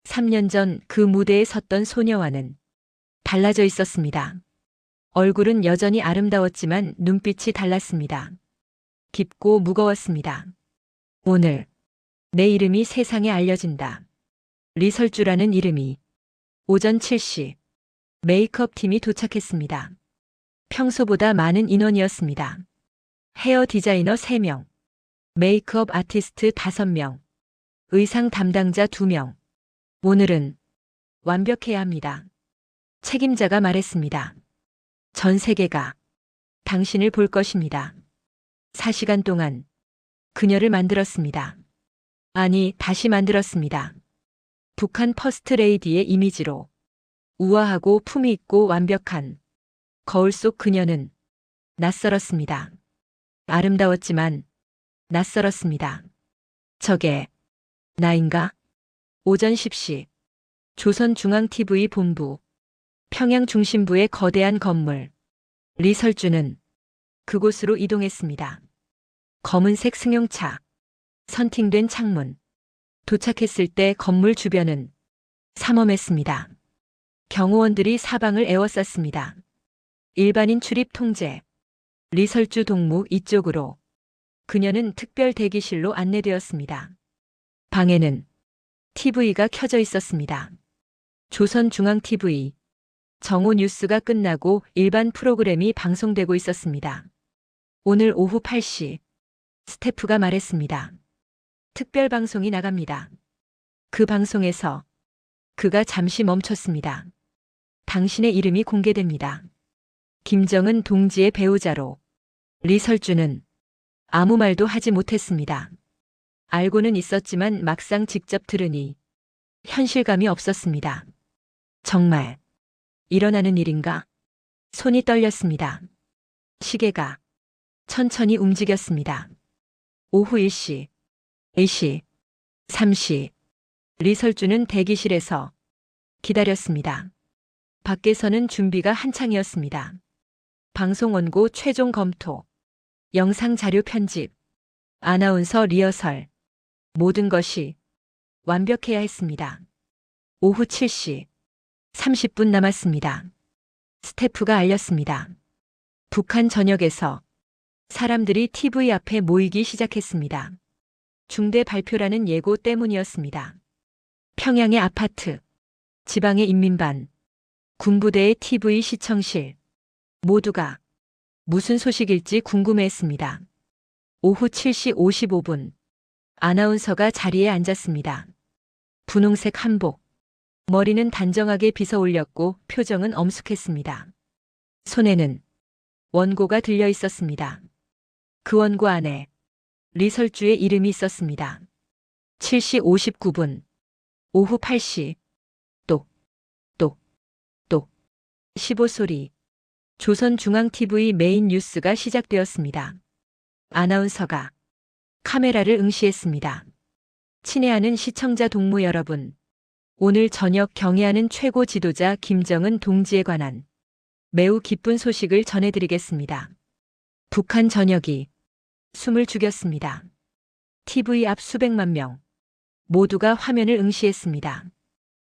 3년 전 그 무대에 섰던 소녀와는 달라져 있었습니다. 얼굴은 여전히 아름다웠지만 눈빛이 달랐습니다. 깊고 무거웠습니다. 오늘 내 이름이 세상에 알려진다. 리설주라는 이름이. 오전 7시 메이크업 팀이 도착했습니다. 평소보다 많은 인원이었습니다. 헤어 디자이너 3명, 메이크업 아티스트 5명, 의상 담당자 2명. 오늘은 완벽해야 합니다. 책임자가 말했습니다. 전 세계가 당신을 볼 것입니다. 4시간 동안 그녀를 만들었습니다. 아니, 다시 만들었습니다. 북한 퍼스트 레이디의 이미지로 우아하고 품위 있고 완벽한 거울 속 그녀는 낯설었습니다. 아름다웠지만 낯설었습니다. 저게 나인가? 오전 10시 조선중앙TV 본부 평양 중심부의 거대한 건물 리설주는 그곳으로 이동했습니다. 검은색 승용차, 선팅된 창문. 도착했을 때 건물 주변은 삼엄했습니다. 경호원들이 사방을 에워쌌습니다. 일반인 출입 통제. 리설주 동무 이쪽으로. 그녀는 특별 대기실로 안내되었습니다. 방에는 TV가 켜져 있었습니다. 조선중앙TV. 정오 뉴스가 끝나고 일반 프로그램이 방송되고 있었습니다. 오늘 오후 8시 스태프가 말했습니다. 특별 방송이 나갑니다. 그 방송에서 그가 잠시 멈췄습니다. 당신의 이름이 공개됩니다. 김정은 동지의 배우자로. 리설주는 아무 말도 하지 못했습니다. 알고는 있었지만 막상 직접 들으니 현실감이 없었습니다. 정말 일어나는 일인가? 손이 떨렸습니다. 시계가 천천히 움직였습니다. 오후 1시, 2시, 3시. 리설주는 대기실에서 기다렸습니다. 밖에서는 준비가 한창이었습니다. 방송 원고 최종 검토, 영상 자료 편집, 아나운서 리허설. 모든 것이 완벽해야 했습니다. 오후 7시 30분 남았습니다. 스태프가 알렸습니다. 북한 전역에서 사람들이 TV 앞에 모이기 시작했습니다. 중대 발표라는 예고 때문이었습니다. 평양의 아파트, 지방의 인민반, 군부대의 TV 시청실. 모두가 무슨 소식일지 궁금해했습니다. 오후 7시 55분. 아나운서가 자리에 앉았습니다. 분홍색 한복. 머리는 단정하게 빗어 올렸고 표정은 엄숙했습니다. 손에는 원고가 들려 있었습니다. 그 원고 안에 리설주의 이름이 있었습니다. 7시 59분. 오후 8시. 똑, 똑, 똑. 15소리. 조선중앙TV 메인 뉴스가 시작되었습니다. 아나운서가 카메라를 응시했습니다. 친애하는 시청자 동무 여러분. 오늘 저녁 경애하는 최고 지도자 김정은 동지에 관한 매우 기쁜 소식을 전해드리겠습니다. 북한 전역이 숨을 죽였습니다. TV 앞 수백만 명 모두가 화면을 응시했습니다.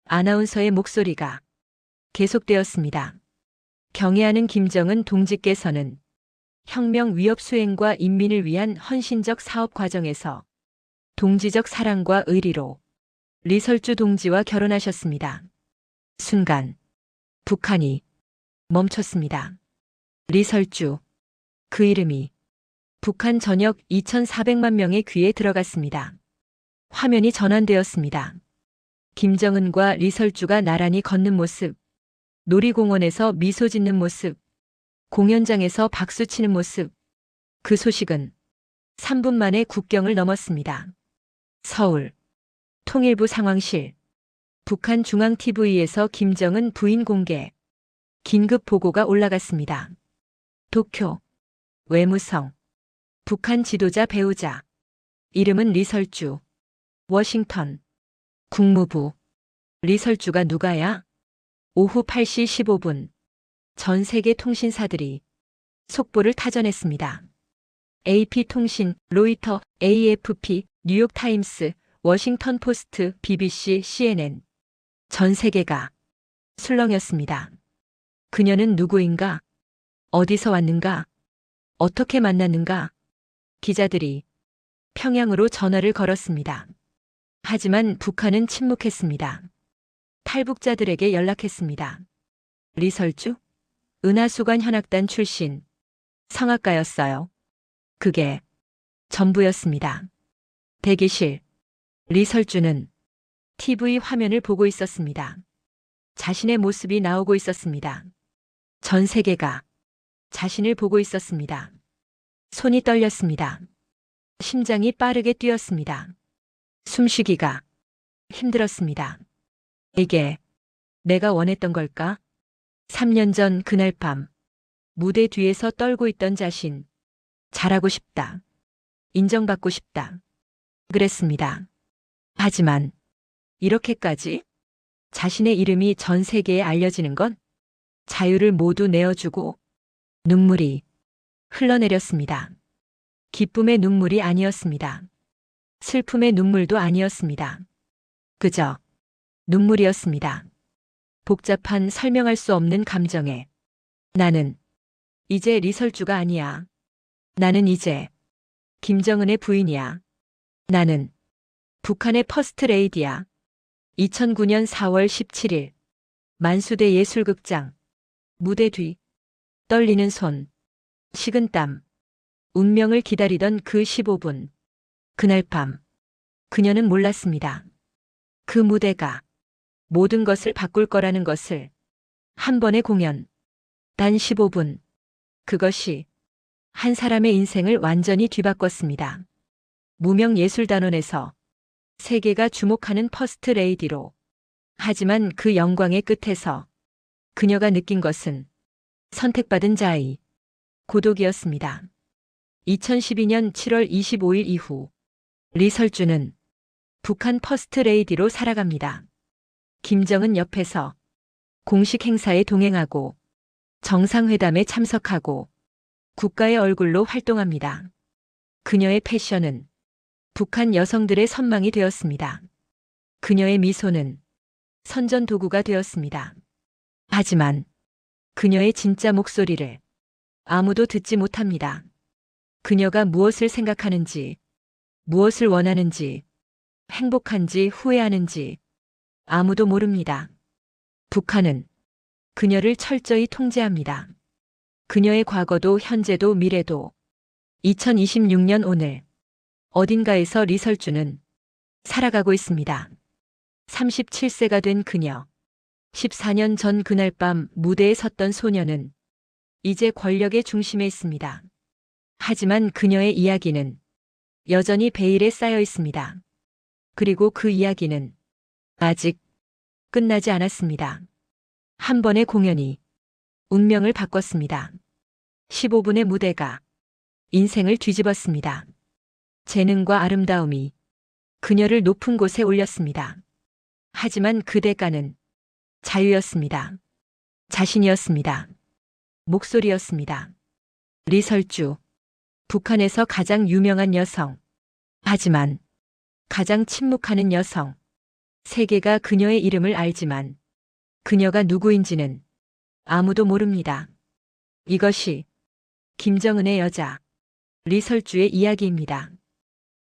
아나운서의 목소리가 계속되었습니다. 경애하는 김정은 동지께서는 혁명 위협 수행과 인민을 위한 헌신적 사업 과정에서 동지적 사랑과 의리로 리설주 동지와 결혼하셨습니다. 순간 북한이 멈췄습니다. 리설주. 그 이름이 북한 전역 2,400만 명의 귀에 들어갔습니다. 화면이 전환되었습니다. 김정은과 리설주가 나란히 걷는 모습, 놀이공원에서 미소 짓는 모습, 공연장에서 박수치는 모습. 그 소식은 3분 만에 국경을 넘었습니다. 서울 통일부 상황실. 북한 중앙TV에서 김정은 부인 공개. 긴급 보고가 올라갔습니다. 도쿄 외무성. 북한 지도자 배우자. 이름은 리설주. 워싱턴. 국무부. 리설주가 누가야? 오후 8시 15분. 전 세계 통신사들이 속보를 타전했습니다. AP통신, 로이터, AFP, 뉴욕타임스, 워싱턴 포스트, BBC, CNN. 전 세계가 술렁였습니다. 그녀는 누구인가? 어디서 왔는가? 어떻게 만났는가? 기자들이 평양으로 전화를 걸었습니다. 하지만 북한은 침묵했습니다. 탈북자들에게 연락했습니다. 리설주? 은하수관 현악단 출신. 성악가였어요. 그게 전부였습니다. 대기실. 리설주는 TV 화면을 보고 있었습니다. 자신의 모습이 나오고 있었습니다. 전 세계가 자신을 보고 있었습니다. 손이 떨렸습니다. 심장이 빠르게 뛰었습니다. 숨쉬기가 힘들었습니다. 이게 내가 원했던 걸까? 3년 전 그날 밤 무대 뒤에서 떨고 있던 자신. 잘하고 싶다. 인정받고 싶다. 그랬습니다. 하지만 이렇게까지 자신의 이름이 전 세계에 알려지는 건 자유를 모두 내어주고 눈물이 흘러내렸습니다. 기쁨의 눈물이 아니었습니다. 슬픔의 눈물도 아니었습니다. 그저 눈물이었습니다. 복잡한 설명할 수 없는 감정에 나는 이제 리설주가 아니야. 나는 이제 김정은의 부인이야. 나는 북한의 퍼스트 레이디야. 2009년 4월 17일 만수대 예술극장. 무대 뒤. 떨리는 손. 식은 땀. 운명을 기다리던 그 15분. 그날 밤. 그녀는 몰랐습니다. 그 무대가 모든 것을 바꿀 거라는 것을. 한 번의 공연. 단 15분. 그것이 한 사람의 인생을 완전히 뒤바꿨습니다. 무명예술단원에서 세계가 주목하는 퍼스트 레이디로. 하지만 그 영광의 끝에서 그녀가 느낀 것은 선택받은 자의 고독이었습니다. 2012년 7월 25일 이후 리설주는 북한 퍼스트 레이디로 살아갑니다. 김정은 옆에서 공식 행사에 동행하고 정상회담에 참석하고 국가의 얼굴로 활동합니다. 그녀의 패션은 북한 여성들의 선망이 되었습니다. 그녀의 미소는 선전도구가 되었습니다. 하지만 그녀의 진짜 목소리를 아무도 듣지 못합니다. 그녀가 무엇을 생각하는지, 무엇을 원하는지, 행복한지 후회하는지 아무도 모릅니다. 북한은 그녀를 철저히 통제합니다. 그녀의 과거도 현재도 미래도. 2026년 오늘 어딘가에서 리설주는 살아가고 있습니다. 37세가 된 그녀. 14년 전 그날 밤 무대에 섰던 소녀는 이제 권력의 중심에 있습니다. 하지만 그녀의 이야기는 여전히 베일에 쌓여 있습니다. 그리고 그 이야기는 아직 끝나지 않았습니다. 한 번의 공연이 운명을 바꿨습니다. 15분의 무대가 인생을 뒤집었습니다. 재능과 아름다움이 그녀를 높은 곳에 올렸습니다. 하지만 그 대가는 자유였습니다. 자신이었습니다. 목소리였습니다. 리설주. 북한에서 가장 유명한 여성. 하지만 가장 침묵하는 여성. 세계가 그녀의 이름을 알지만 그녀가 누구인지는 아무도 모릅니다. 이것이 김정은의 여자 리설주의 이야기입니다.